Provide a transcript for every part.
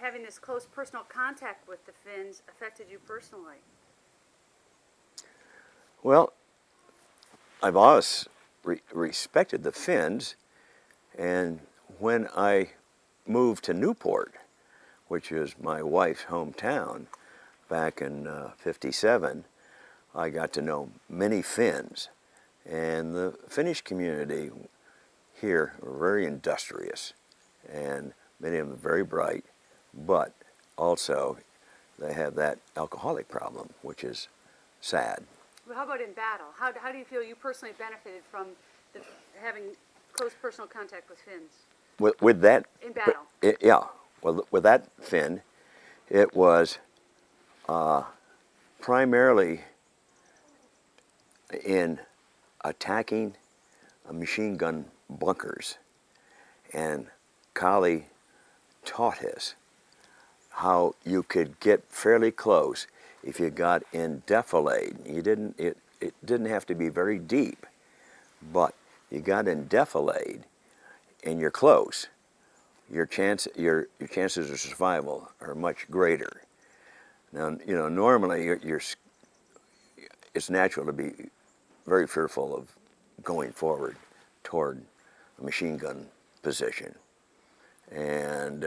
having this close personal contact with the Finns affected you personally? Well, I've always respected the Finns, and when I moved to Newport, which is my wife's hometown, back in '57, I got to know many Finns. And the Finnish community here are very industrious, and many of them very bright, but also they have that alcoholic problem, which is sad. Well, how about in battle? How do you feel you personally benefited from having close personal contact with Finns? With that, in battle? Yeah. Well, with that Finn, it was primarily in attacking machine gun bunkers. And Kealy taught us how you could get fairly close if you got in defilade. It didn't have to be very deep, but you got in defilade and you're close, your chances of survival are much greater. Now, normally it's natural to be very fearful of going forward toward a machine gun position. And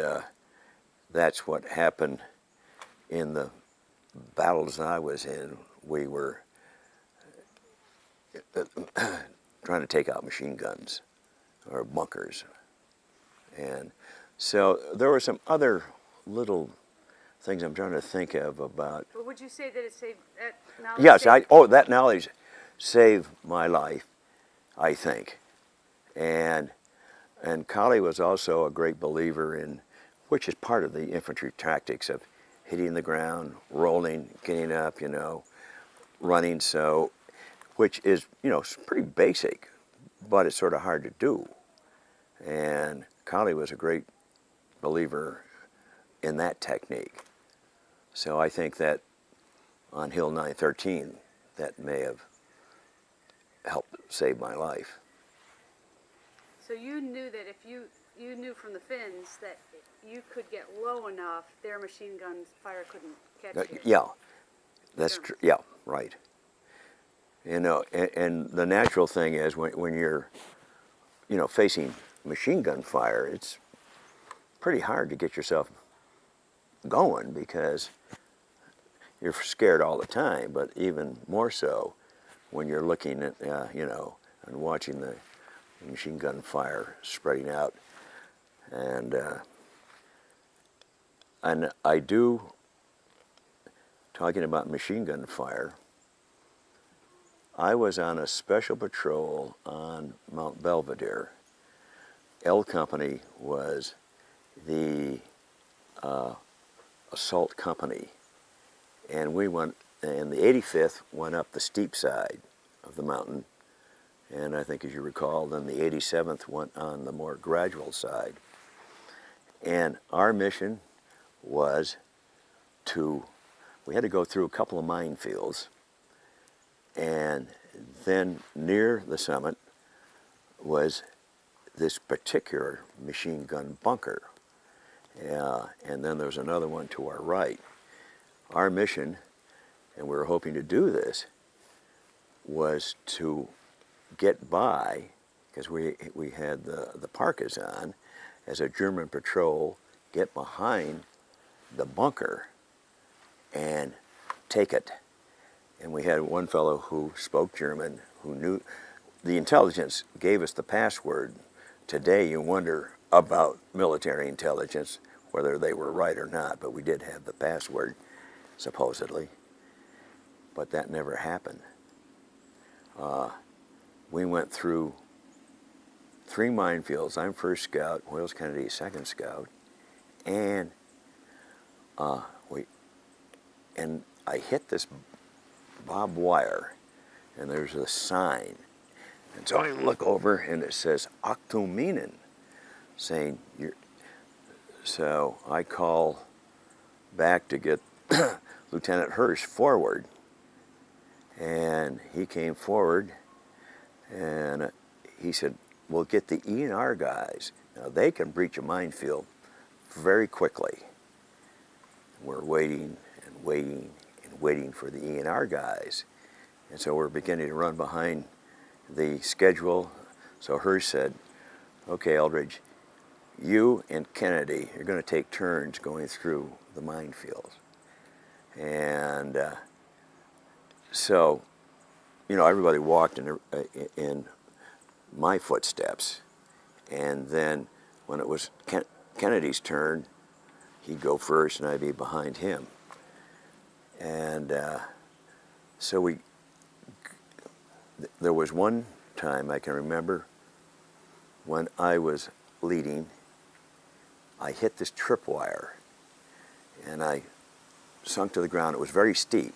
that's what happened in the battles I was in. We were trying to take out machine guns or bunkers. And so there were some other little things I'm trying to think of about. But would you say that it saved that knowledge? Yes, that knowledge saved my life, I think. And Kealy was also a great believer in, which is part of the infantry tactics of hitting the ground, rolling, getting up, running, so, which is, pretty basic, but it's sort of hard to do. And Kealy was a great believer in that technique. So I think that on Hill 913, that may have helped save my life. So you knew that if you knew from the Finns that you could get low enough, their machine gun fire couldn't catch you. Yeah, that's Sure. true. Yeah, right. And the natural thing is when you're, facing machine gun fire, it's pretty hard to get yourself going because you're scared all the time, but even more so when you're looking at, and watching the machine gun fire spreading out. And I do, talking about machine gun fire, I was on a special patrol on Mount Belvedere. L Company was the assault company, and we went, and the 85th went up the steep side of the mountain, and I think, as you recall, then the 87th went on the more gradual side. And our mission was we had to go through a couple of minefields, and then near the summit was this particular machine gun bunker. And then there was another one to our right. Our mission, and we were hoping to do this, was to get by, because we had the parkas on, as a German patrol, get behind the bunker and take it. And we had one fellow who spoke German, who knew, the intelligence gave us the password. Today you wonder about military intelligence, whether they were right or not, but we did have the password, supposedly. But that never happened. We went through 3 minefields. I'm first scout, Wales Kennedy second scout, and I hit this barbed wire, and there's a sign. And so I look over, and it says Achtung, saying you're. So I call back to get Lieutenant Hirsch forward, and he came forward, and he said, "We'll get the E&R guys. Now they can breach a minefield very quickly." we're waiting and waiting and waiting for the E&R guys. And so we're beginning to run behind the schedule. So Hirsch said, okay, Eldredge, you and Kennedy, you're going to take turns going through the minefields. And so, you know, everybody walked in my footsteps. And then when it was Kennedy's turn, he'd go first and I'd be behind him. And so there was one time I can remember when I was leading, I hit this tripwire and I sunk to the ground. It was very steep.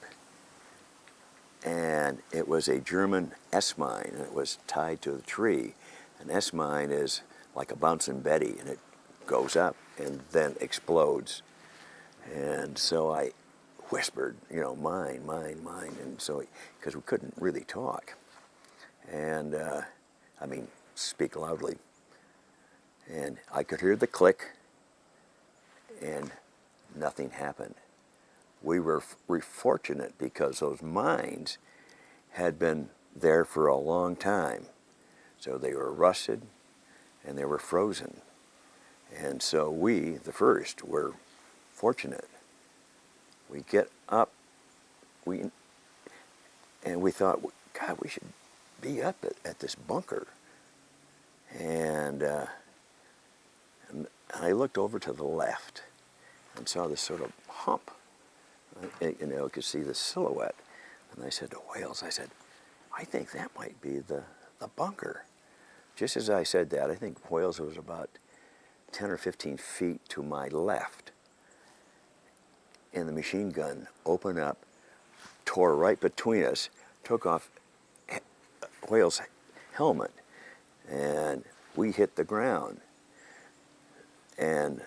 And it was a German S-mine, and it was tied to a tree. An S-mine is like a bouncing Betty, and it goes up and then explodes. And so I whispered, you know, mine, mine, mine, and so, because we couldn't really talk. And, I mean, speak loudly. And I could hear the click, and nothing happened. We were fortunate because those mines had been there for a long time. So they were rusted and they were frozen. And so we, the first, were fortunate. We get up, and we thought, God, we should be up at this bunker. And I looked over to the left and saw this sort of hump. You know, could see the silhouette. And I said to Wales, I said, I think that might be the bunker. Just as I said that, I think Wales was about 10 or 15 feet to my left. And the machine gun opened up, tore right between us, took off Wales' helmet, and we hit the ground. And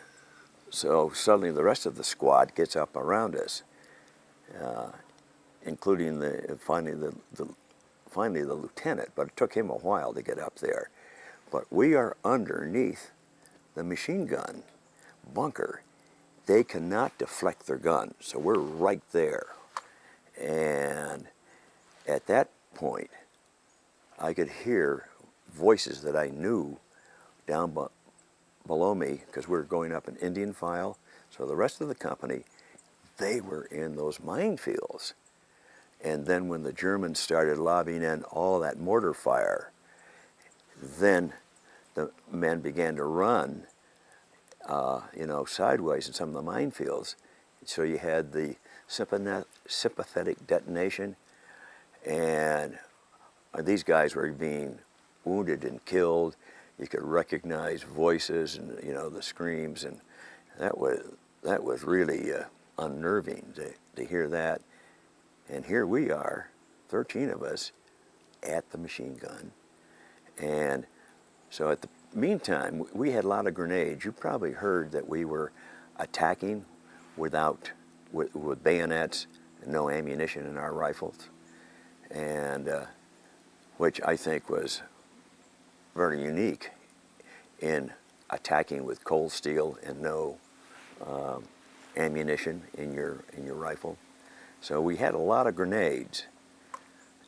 so suddenly the rest of the squad gets up around us. Including finally the lieutenant, but it took him a while to get up there. But we are underneath the machine gun bunker. They cannot deflect their gun, so we're right there. And at that point, I could hear voices that I knew down below me, because we were going up an Indian file. So the rest of the company, they were in those minefields. And then when the Germans started lobbing in all that mortar fire, then the men began to run, you know, sideways in some of the minefields. So you had the sympathetic detonation, and these guys were being wounded and killed. You could recognize voices and, you know, the screams, and that was really unnerving to hear that. And here we are, 13 of us, at the machine gun. And so at the meantime, we had a lot of grenades. You probably heard that we were attacking with bayonets and no ammunition in our rifles, and which I think was very unique in attacking with cold steel and no ammunition in your rifle. So we had a lot of grenades,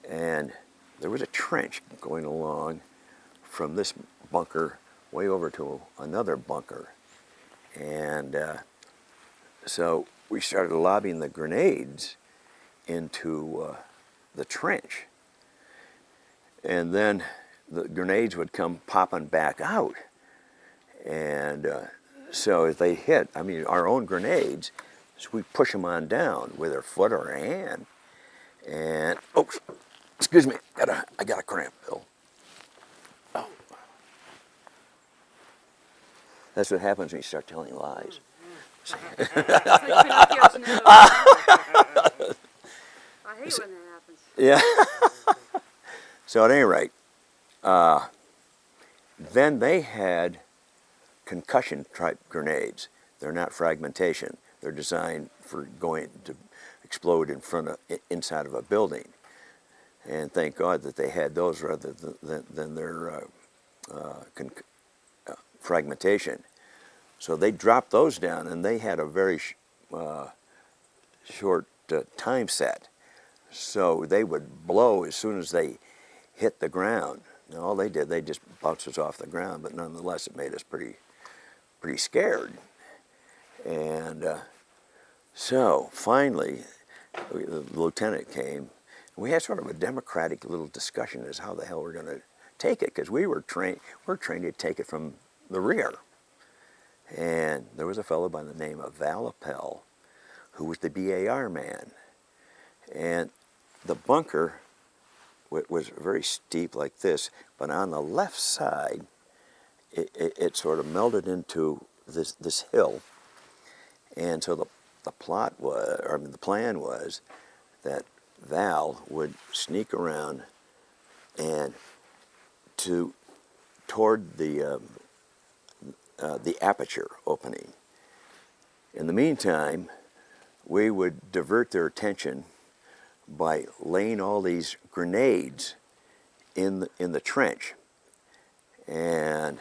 and there was a trench going along from this bunker way over to another bunker. And so we started lobbing the grenades into the trench. And then the grenades would come popping back out. And so as they hit, I mean, our own grenades, so we push them on down with our foot or our hand. And, oh, excuse me, I got a cramp, Bill. Oh. That's what happens when you start telling lies. I hate when that happens. Yeah. So at any rate, then they had concussion type grenades. They're not fragmentation. They're designed for going to explode inside of a building. And thank God that they had those rather than their fragmentation. So they dropped those down, and they had a very time set. So they would blow as soon as they hit the ground. And all they did, they just bounced us off the ground, but nonetheless it made us pretty scared. And so finally, the lieutenant came. We had sort of a democratic little discussion as how the hell we're going to take it, because we're trained to take it from the rear. And there was a fellow by the name of Val Appel, who was the BAR man. And the bunker was very steep like this, but on the left side, it sort of melded into this hill. And so the plan was that Val would sneak around and toward the aperture opening. In the meantime, we would divert their attention by laying all these grenades in the trench. And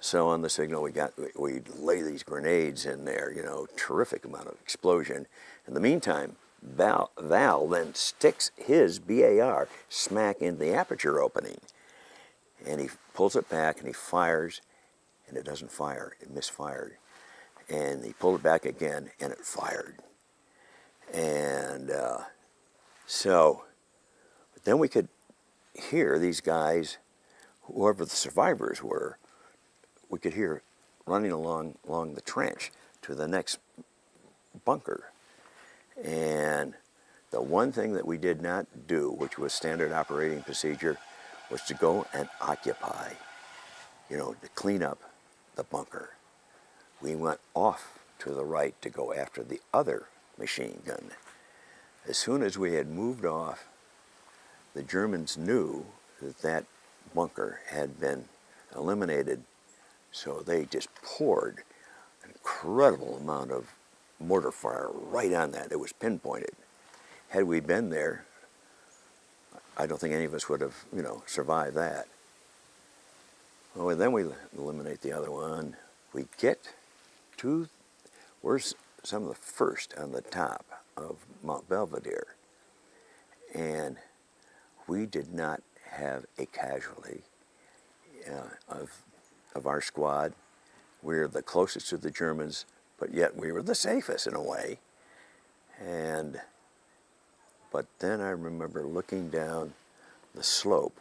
so on the signal we'd lay these grenades in there, you know, terrific amount of explosion. In the meantime, Val then sticks his BAR smack in the aperture opening. And he pulls it back and he fires, and it doesn't fire, it misfired. And he pulled it back again and it fired. And so then we could hear these guys, whoever the survivors were, we could hear running along the trench to the next bunker. And the one thing that we did not do, which was standard operating procedure, was to go and occupy, you know, to clean up the bunker. We went off to the right to go after the other machine gun. As soon as we had moved off, the Germans knew that that bunker had been eliminated, so they just poured an incredible amount of mortar fire right on that. It was pinpointed. Had we been there, I don't think any of us would have, you know, survived that. Well, and then we eliminate the other one. We get to, we're some of the first on the top of Mount Belvedere, and we did not have a casualty of our squad. We're the closest to the Germans, but yet we were the safest in a way. But then I remember looking down the slope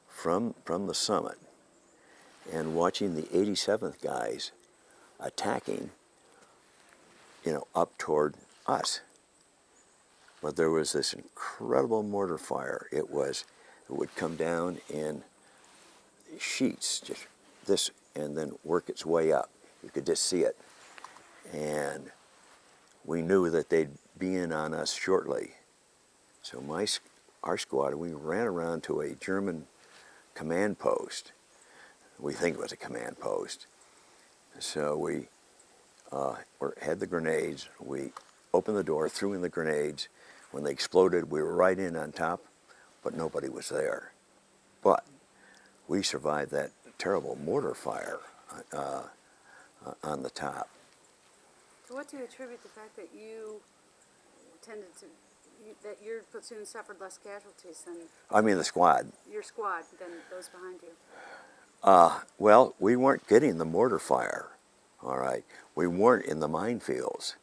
from the summit and watching the 87th guys attacking, you know, up toward us. But there was this incredible mortar fire. It would come down in sheets, just this, and then work its way up. You could just see it. And we knew that they'd be in on us shortly. So our squad, we ran around to a German command post. We think it was a command post. So we had the grenades. We opened the door, threw in the grenades. When they exploded, we were right in on top, but nobody was there. But we survived that terrible mortar fire on the top. So what do you attribute the fact that that your platoon suffered less casualties than... I mean the squad. Your squad than those behind you? Well, we weren't getting the mortar fire, all right. We weren't in the minefields.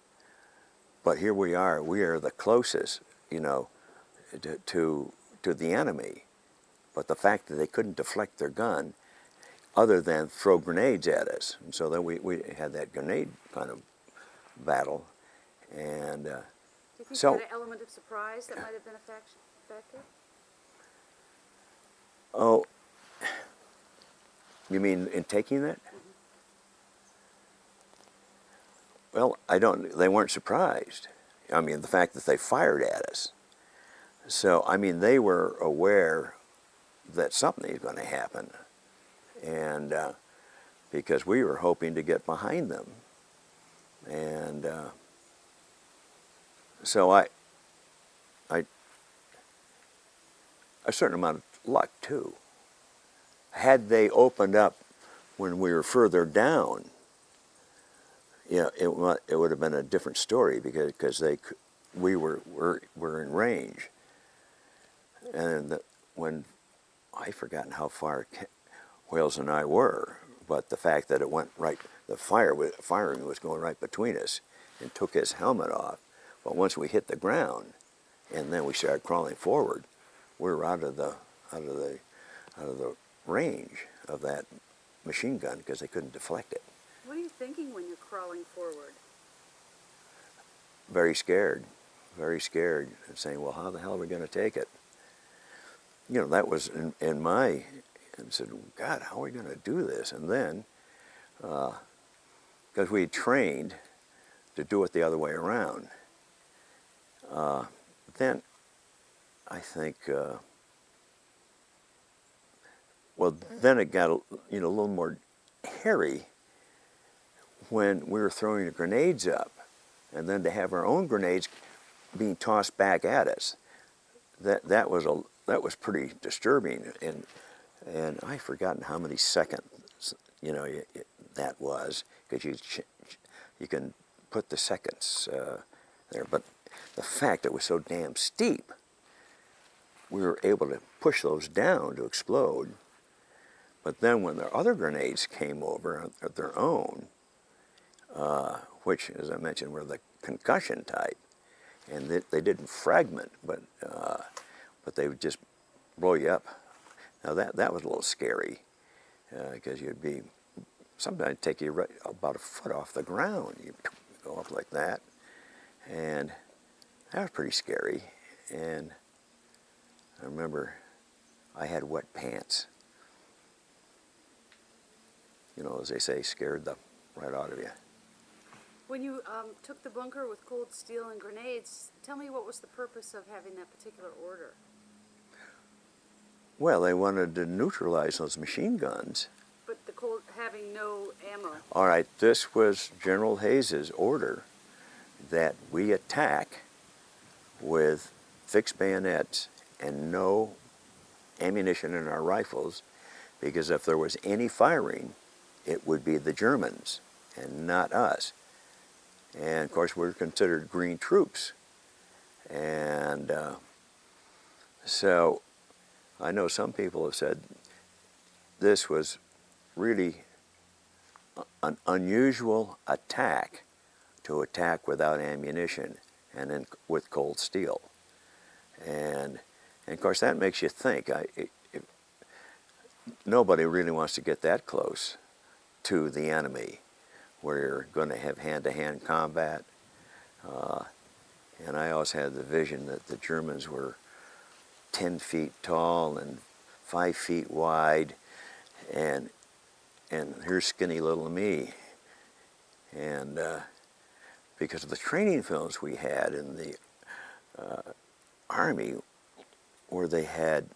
But here we are the closest, you know, to the enemy. But the fact that they couldn't deflect their gun other than throw grenades at us. And so then we had that grenade kind of battle. And do you think so, you had an element of surprise that might have been a factor? Oh, you mean in taking that? Well, they weren't surprised. I mean, the fact that they fired at us. So, I mean, they were aware that something is going to happen. And because we were hoping to get behind them. And so a certain amount of luck, too. Had they opened up when we were further down, you know, it would have been a different story because we were in range. And when I've forgotten how far Wales and I were, but the fact that it went right, the firing was going right between us and took his helmet off. But once we hit the ground, and then we started crawling forward, we were out of the range of that machine gun because they couldn't deflect it. What are you thinking when you're crawling forward? Very scared, and saying, well, how the hell are we going to take it? You know, that was in my, and said, God, how are we going to do this? And then, because we trained to do it the other way around, then I think, well, then it got a little more hairy when we were throwing the grenades up, and then to have our own grenades being tossed back at us. That was pretty disturbing, and I've forgotten how many seconds that was, because you can put the seconds there, but the fact it was so damn steep, we were able to push those down to explode. But then when the other grenades came over of their own, which, as I mentioned, were the concussion type, and they didn't fragment, but they would just blow you up. Now that was a little scary, because you'd be, sometimes take you right about a foot off the ground. You go up like that, and that was pretty scary. And I remember I had wet pants. You know, as they say, scared the right out of you. When you took the bunker with cold steel and grenades, tell me what was the purpose of having that particular order? Well, they wanted to neutralize those machine guns. But the cold, having no ammo. All right, this was General Hayes's order that we attack with fixed bayonets and no ammunition in our rifles, because if there was any firing, it would be the Germans and not us. And of course, we're considered green troops. And so I know some people have said this was really an unusual attack, to attack without ammunition and then with cold steel. And of course, that makes you think. Nobody really wants to get that close to the enemy, where you're going to have hand-to-hand combat. And I always had the vision that the Germans were 10 feet tall and 5 feet wide, and here's skinny little me. And because of the training films we had in the Army, where they had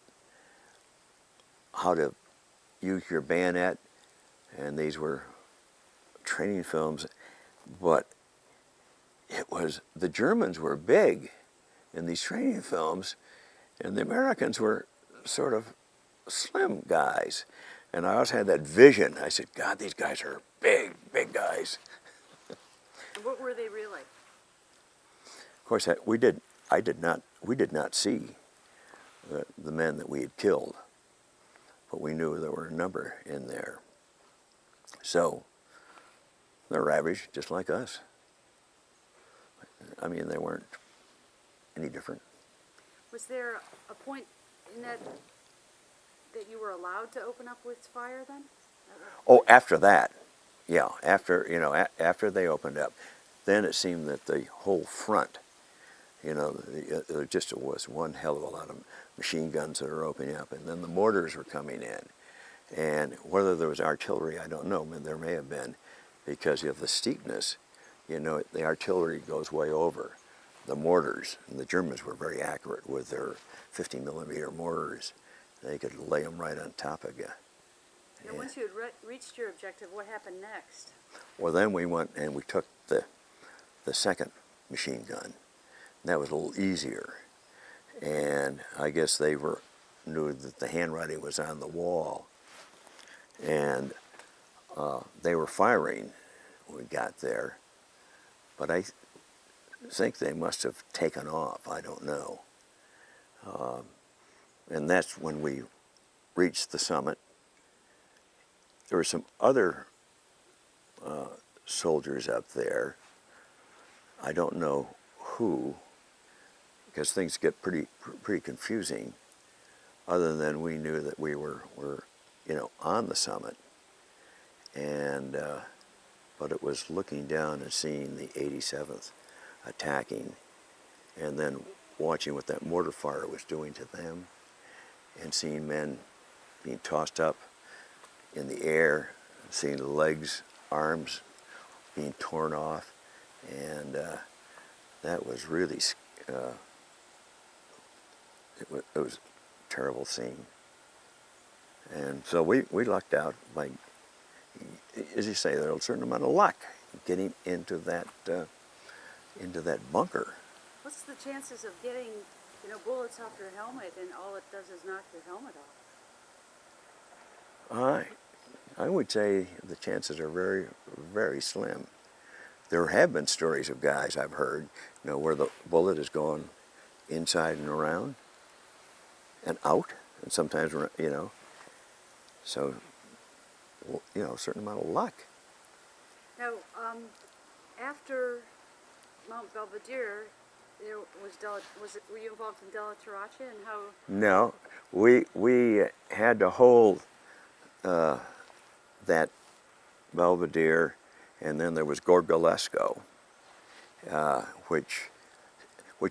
how to use your bayonet, and these were training films, but it was, the Germans were big in these training films, and the Americans were sort of slim guys. And I always had that vision. I said, God, these guys are big, big guys. And what were they really? Of course, we did not see the men that we had killed, but we knew there were a number in there. So they're average, just like us. I mean, they weren't any different. Was there a point in that you were allowed to open up with fire then? Oh, after that, yeah. After they opened up, then it seemed that the whole front, there just was one hell of a lot of machine guns that were opening up, and then the mortars were coming in. And whether there was artillery, I don't know. I mean, there may have been, because of the steepness. The artillery goes way over the mortars, and the Germans were very accurate with their 50-millimeter mortars. They could lay them right on top of you. And once you had reached your objective, what happened next? Well, then we went and we took the second machine gun. That was a little easier. And I guess they knew that the handwriting was on the wall. And they were firing when we got there. But think they must have taken off. I don't know. And that's when we reached the summit. There were some other soldiers up there. I don't know who, because things get pretty confusing. Other than we knew that we were on the summit, and but it was looking down and seeing the 87th attacking, and then watching what that mortar fire was doing to them, and seeing men being tossed up in the air, seeing the legs, arms being torn off, and that was really, it was a terrible scene. And so we lucked out by, as you say, there's a certain amount of luck getting into that bunker. What's the chances of getting, bullets off your helmet and all it does is knock your helmet off? I would say the chances are very, very slim. There have been stories of guys I've heard, where the bullet has gone inside and around and out, and sometimes, so, a certain amount of luck. Now, after Mount Belvedere, were you involved in Delataracha and how? No, we had to hold that Belvedere, and then there was Gorgolesco, which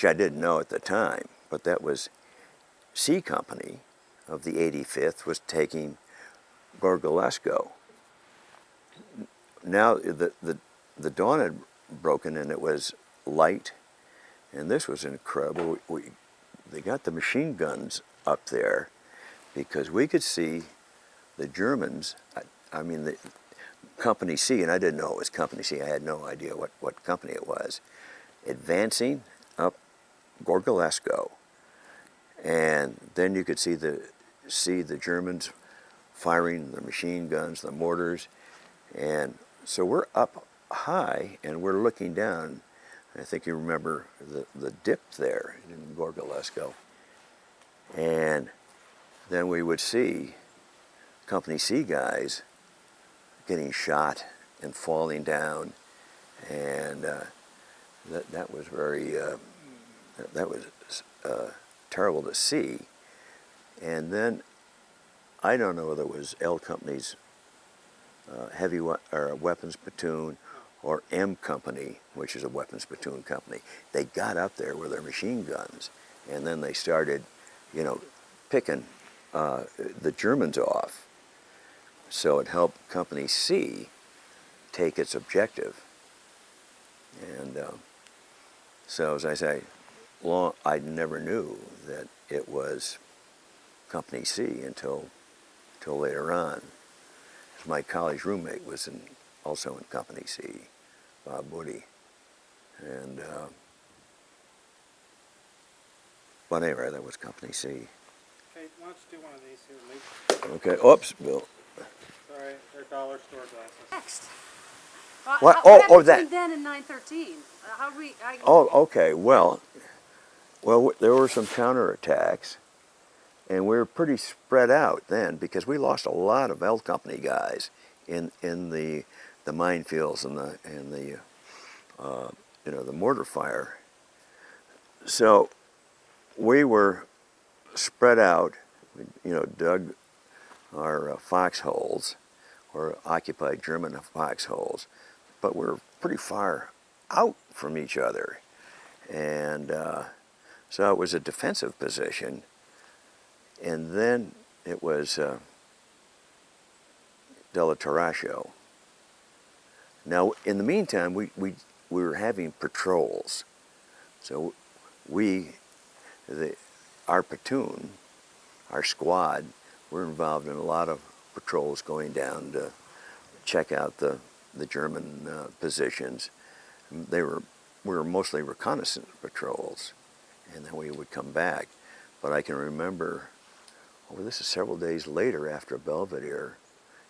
I didn't know at the time, but that was C Company of the 85th was taking Gorgolesco. Now the dawn had broken and it was light, and this was incredible. They got the machine guns up there because we could see the Germans. I mean, the Company C, and I didn't know it was Company C. I had no idea what company it was, advancing up Gorgolesco, and then you could see the Germans firing the machine guns, the mortars, and so we're up high and we're looking down. I think you remember the dip there in Gorgolesco, and then we would see Company C guys getting shot and falling down, and that was very that was terrible to see. And then I don't know whether it was L Company's heavy weapons platoon or M Company, which is a weapons platoon company. They got up there with their machine guns, and then they started, picking the Germans off. So it helped Company C take its objective. And so, as I say, I never knew that it was Company C until later on. My college roommate was also in Company C, Bob Woody. And, but anyway, that was Company C. Okay, why don't you do one of these here, Lee? Okay, oops, Bill. Sorry, they're dollar store glasses. Next. What? What Oh, happened that. between then and 9/13? Oh, okay. Well, there were some counterattacks, and we were pretty spread out then because we lost a lot of L Company guys in the minefields and the mortar fire. So we were spread out. We, dug our foxholes, or occupied German foxholes, but we're pretty far out from each other, and so it was a defensive position. And then it was Delataracha. Now, in the meantime, we were having patrols, so our platoon, our squad, were involved in a lot of patrols going down to check out the German positions. We were mostly reconnaissance patrols, and then we would come back. But I can remember, this is several days later after Belvedere,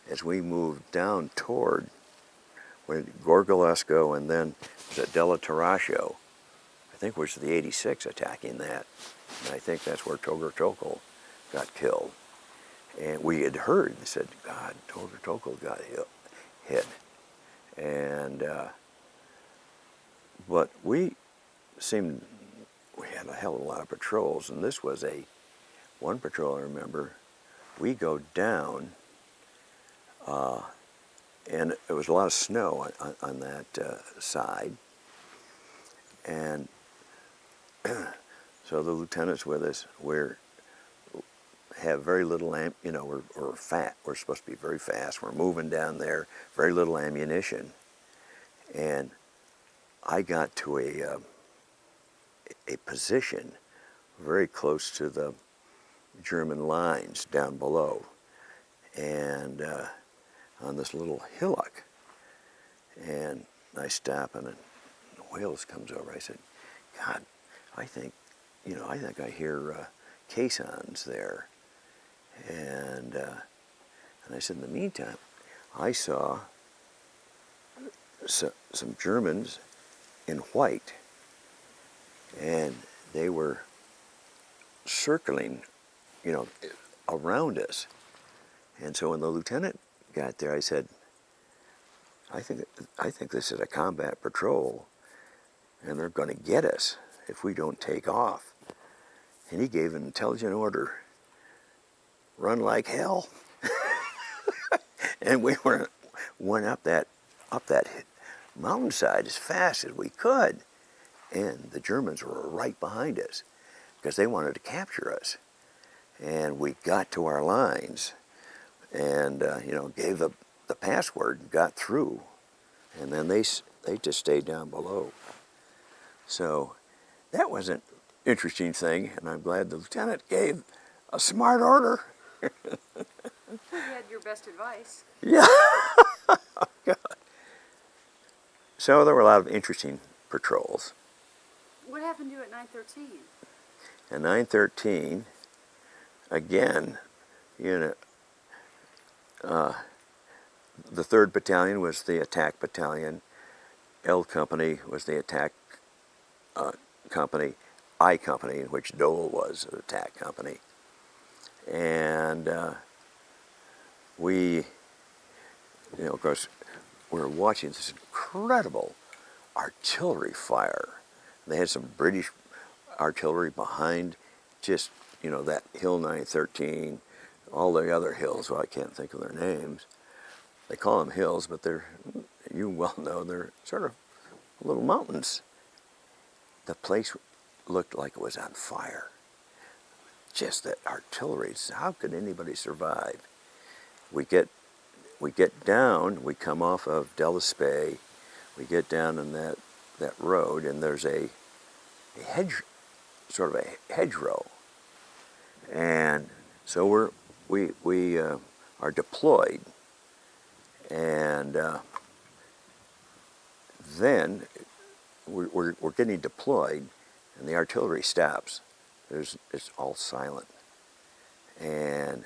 as we moved down toward Gorgolesco and then the Delataracha, think it was the 86 attacking that. And I think that's where Toger Tokol got killed. And we had heard, they said, God, Toger Tokol got hit. And, but we had a hell of a lot of patrols, and this was one patrol I remember. We go down, and there was a lot of snow on that side. And so the lieutenant's with us. Have very little, we're fat. We're supposed to be very fast. We're moving down there, very little ammunition. And I got to a position very close to the German lines down below, and on this little hillock. And I stop, and Wales comes over. I said, God, I think I hear caissons there. And I said, in the meantime, I saw some Germans in white, and they were circling, around us. And so when the lieutenant got there, I said, I think this is a combat patrol, and they're going to get us if we don't take off. And he gave an intelligent order, run like hell. And we went up that mountainside as fast as we could. And the Germans were right behind us because they wanted to capture us. And we got to our lines and, gave the password and got through. And then they just stayed down below. So that was an interesting thing, and I'm glad the lieutenant gave a smart order. You had your best advice. Yeah. God. So there were a lot of interesting patrols. What happened to you at 913? And 913, again, the 3rd Battalion was the attack battalion. L Company was the attack company. I Company, in which Dole was an attack company. And we, of course, we were watching this incredible artillery fire. They had some British artillery behind just, that Hill 913, all the other hills. Well, I can't think of their names. They call them hills, but you well know, they're sort of little mountains. The place looked like it was on fire. Just that artillery. How could anybody survive? We get down, we come off of Delaspay, we get down in that road, and there's a hedgerow. And so we are deployed, and then we're getting deployed, and the artillery stops. It's all silent. And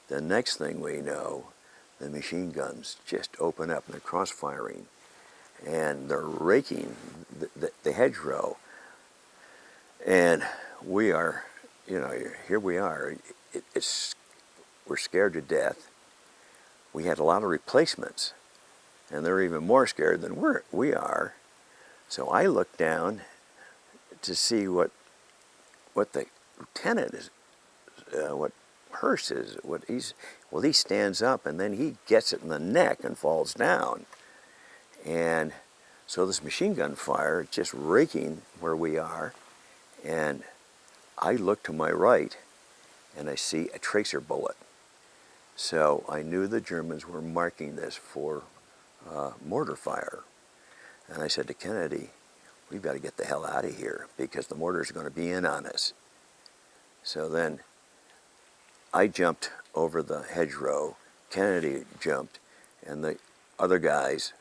the next thing we know, the machine guns just open up and they're cross-firing. And they're raking the hedgerow. And we are, here we are. We're scared to death. We had a lot of replacements. And they're even more scared than we are. So I look down to see what the lieutenant is, what Hurst is, he stands up and then he gets it in the neck and falls down. And so this machine gun fire is just raking where we are, and I look to my right and I see a tracer bullet. So I knew the Germans were marking this for mortar fire. And I said to Kennedy, we've got to get the hell out of here because the mortars are going to be in on us. So then I jumped over the hedgerow, Kennedy jumped, and the other guys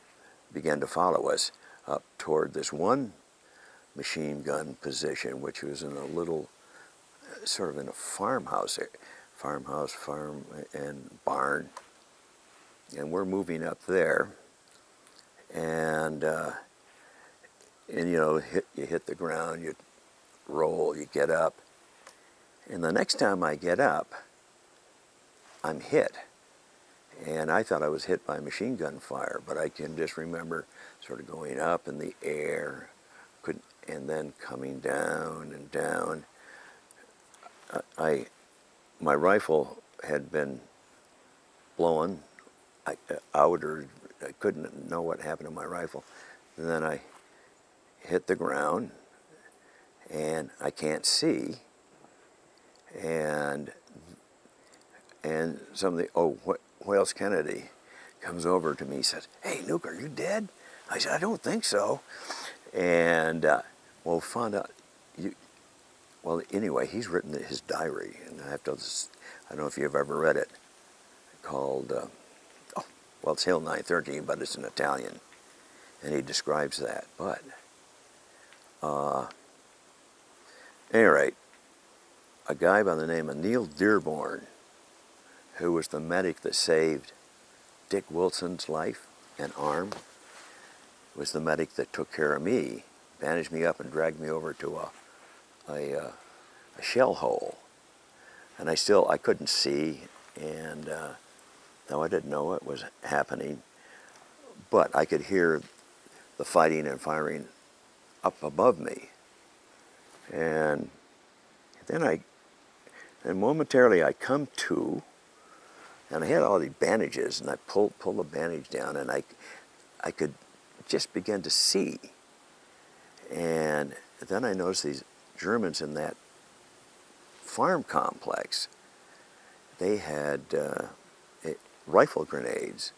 began to follow us up toward this one machine gun position, which was in a little, sort of in a farm and barn. And we're moving up there, and and you know, you hit the ground, you roll, you get up. And the next time I get up, I'm hit. And I thought I was hit by machine gun fire, but I can just remember sort of going up in the air, and then coming down and down. My rifle had been blown out, or I couldn't know what happened to my rifle. And then I hit the ground, and I can't see. And somebody, Wales Kennedy comes over to me and says, "Hey, Nuke, are you dead?" I said, "I don't think so." And found out. Well, anyway, he's written his diary, and I don't know if you've ever read it, called, it's Hale 913, but it's in Italian, and he describes that. But, at any rate, a guy by the name of Neil Dearborn, who was the medic that saved Dick Wilson's life and arm, was the medic that took care of me, bandaged me up and dragged me over to a shell hole. And I couldn't see, and no, I didn't know what was happening, but I could hear the fighting and firing up above me. And then momentarily I come to, and I had all these bandages, and I pulled the bandage down, and I could just begin to see. And then I noticed these Germans in that farm complex, they had rifle grenades,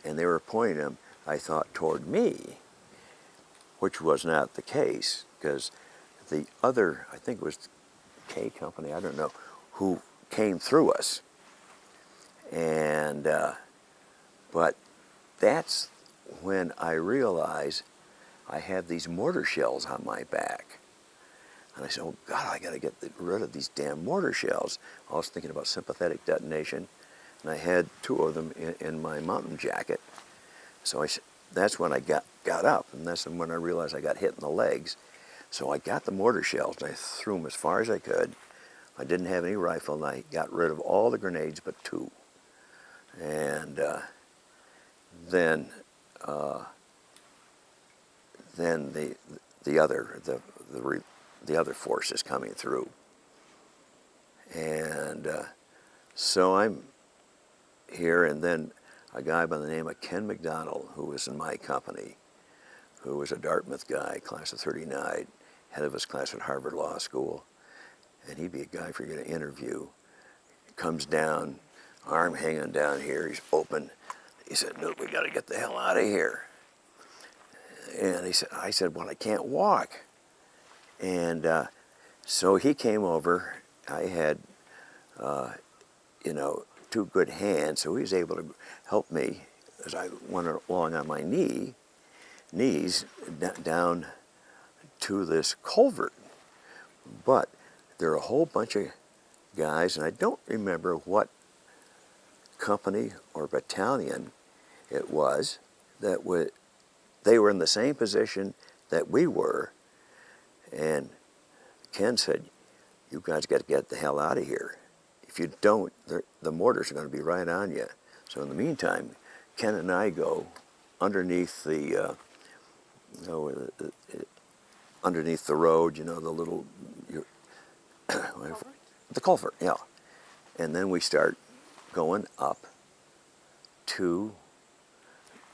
and they were pointing them, I thought, toward me, which was not the case, because the other, I think it was K Company, I don't know, who came through us. And, but that's when I realized I have these mortar shells on my back. And I said, oh God, I gotta get rid of these damn mortar shells. I was thinking about sympathetic detonation, and I had 2 of them in my mountain jacket. So that's when I got up, and that's when I realized I got hit in the legs. So I got the mortar shells, and I threw them as far as I could. I didn't have any rifle, and I got rid of all the grenades but 2. And then the other force is coming through. And so I'm here, and then a guy by the name of Ken McDonald, who was in my company, who was a Dartmouth guy, class of 39, head of his class at Harvard Law School, and he'd be a guy for you to interview. Comes down, arm hanging down here, he's open. He said, "Nuke, we gotta get the hell out of here." And I said, "Well, I can't walk." And so he came over. I had, 2 good hands, so he was able to help me as I went along on my knees down to this culvert. But there are a whole bunch of guys, and I don't remember what company or battalion it was, they were in the same position that we were. And Ken said, "You guys got to get the hell out of here. If you don't, the mortars are going to be right on you." So in the meantime, Ken and I go underneath the road, the little the culvert, yeah. And then we start going up to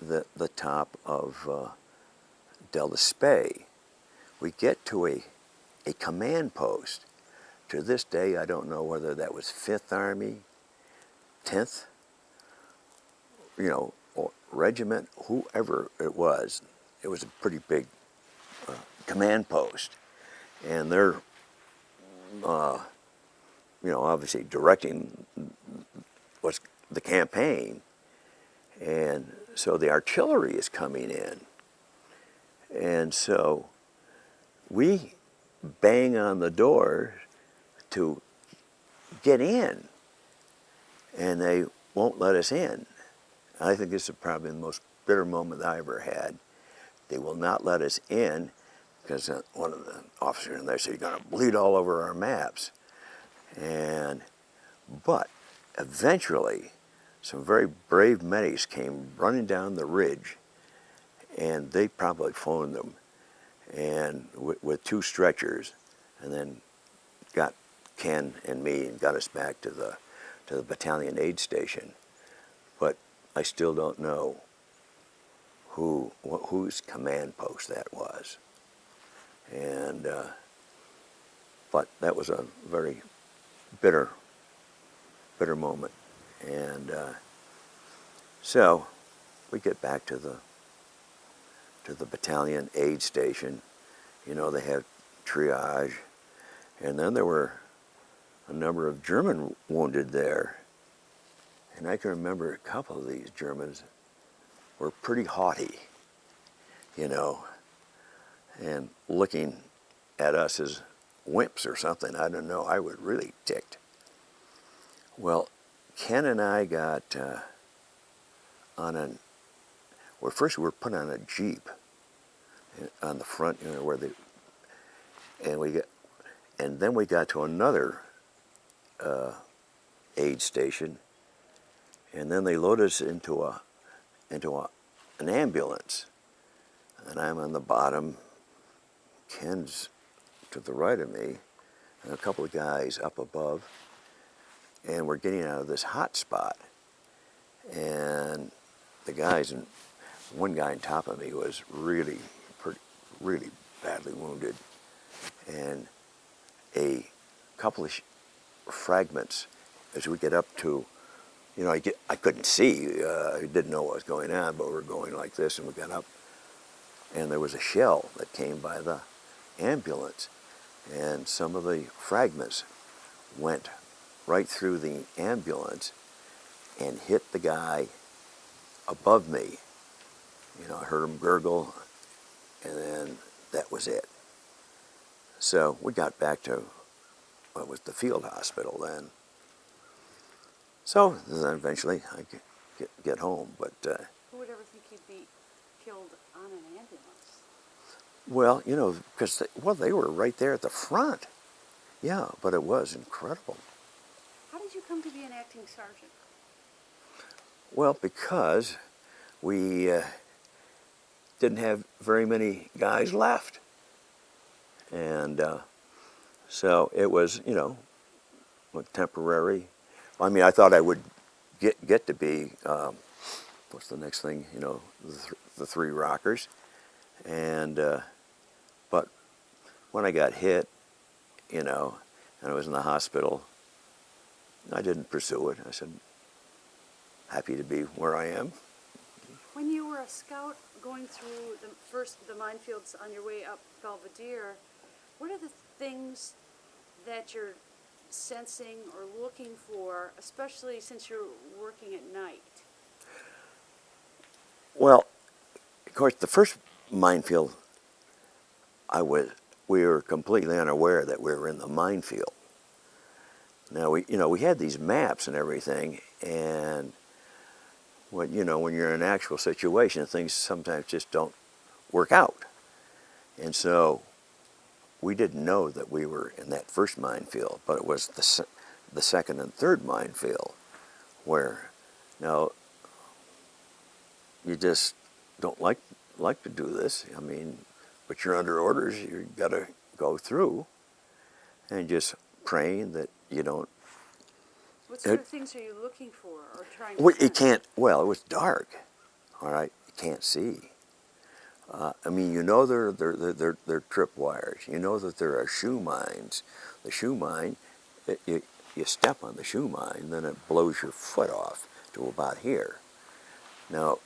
the top of Delta Spey. We get to a command post. To this day, I don't know whether that was 5th Army, 10th, or regiment, whoever it was. It was a pretty big command post. And they're, obviously directing what's the campaign. And so the artillery is coming in. And so we bang on the door to get in, and they won't let us in. I think this is probably the most bitter moment I ever had. They will not let us in, because one of the officers in there said, "You're going to bleed all over our maps." But eventually, some very brave medics came running down the ridge, and they probably phoned them, and with 2 stretchers, and then got Ken and me and got us back to the battalion aid station. But I still don't know whose command post that was. And but that was a very bitter moment. And so we get back to the battalion aid station. You know, they have triage, and then there were a number of German wounded there. And I can remember a couple of these Germans were pretty haughty, you know, and looking at us as wimps or something. I don't know. I was really ticked. Well, Ken and I got first we were put on a Jeep on the front, you know, and then we got to another aid station, and then they loaded us into an ambulance, and I'm on the bottom. Ken's to the right of me, and a couple of guys up above, and we're getting out of this hot spot, and the guys, and one guy on top of me was really badly wounded, and a couple of fragments as we get up to, you know, I couldn't see, I didn't know what was going on, but we were going like this, and we got up, and there was a shell that came by the ambulance, and some of the fragments went right through the ambulance and hit the guy above me. You know, I heard him gurgle, and then that was it. So we got back to what was the field hospital then. So then eventually I could get home, but Who would ever think you'd be killed on an ambulance? well, you know, because they were right there at the front. Yeah, but it was incredible. How did you come to be an acting sergeant? Well, because we didn't have very many guys left. And so it was, you know, temporary. I mean, I thought I would get to be, what's the next thing, you know, the 3 rockers. And, but when I got hit, you know, and I was in the hospital, I didn't pursue it. I said, happy to be where I am. When you were a scout going through the minefields on your way up Belvedere, what are the things that you're sensing or looking for, especially since you're working at night? Well, of course, the first minefield, we were completely unaware that we were in the minefield. Now we had these maps and everything, and when you're in an actual situation, things sometimes just don't work out. And so we didn't know that we were in that first minefield, but it was the second and third minefield where now you just don't like to do this. I mean, but you're under orders. You've got to go through and just praying that you don't. What sort of things are you looking for or trying to Well, sense? it can't. Well, it was dark. All right, you can't see. I mean, you know they're tripwires. You know that there are shoe mines. The shoe mine, you step on the shoe mine, then it blows your foot off to about here. Now,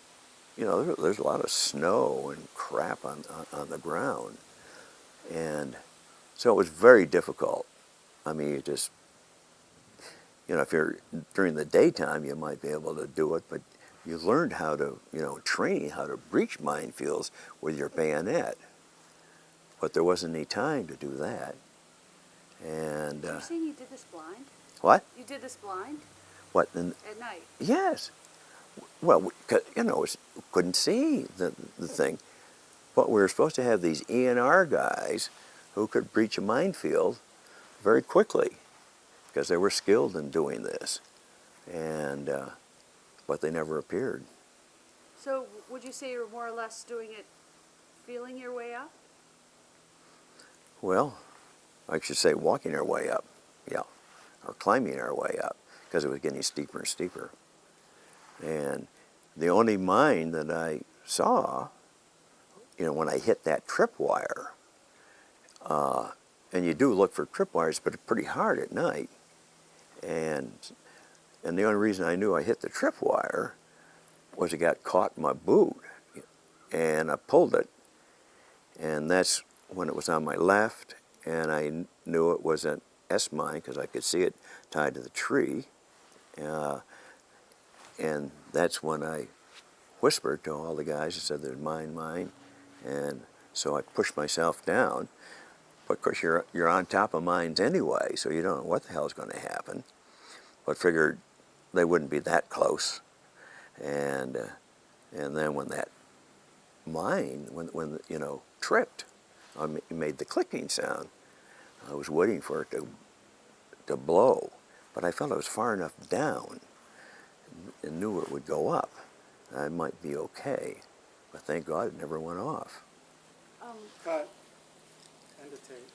you know, there's a lot of snow and crap on the ground, and so it was very difficult. I mean, if you're during the daytime, you might be able to do it, but you learned how to, training how to breach minefields with your bayonet. But there wasn't any time to do that. And You're saying you did this blind? what? You did this blind? What? At night? Yes. Well, couldn't see the thing. But we were supposed to have these ENR guys who could breach a minefield very quickly because they were skilled in doing this. And, but they never appeared. So would you say you're more or less doing it, feeling your way up? Well, I should say walking our way up, yeah, or climbing our way up because it was getting steeper and steeper. And the only mine that I saw, you know, when I hit that tripwire, and you do look for tripwires, but it's pretty hard at night. And the only reason I knew I hit the tripwire was it got caught in my boot, and I pulled it, and that's when it was on my left, and I knew it was an S mine because I could see it tied to the tree, and that's when I whispered to all the guys and said, "There's mine," and so I pushed myself down. But of course, you're on top of mines anyway, so you don't know what the hell's going to happen. But figured they wouldn't be that close, and then when that mine, when you know, tripped, it made the clicking sound. I was waiting for it to blow, but I felt it was far enough down and knew it would go up. I might be okay, but thank God it never went off. Cut. End of tape.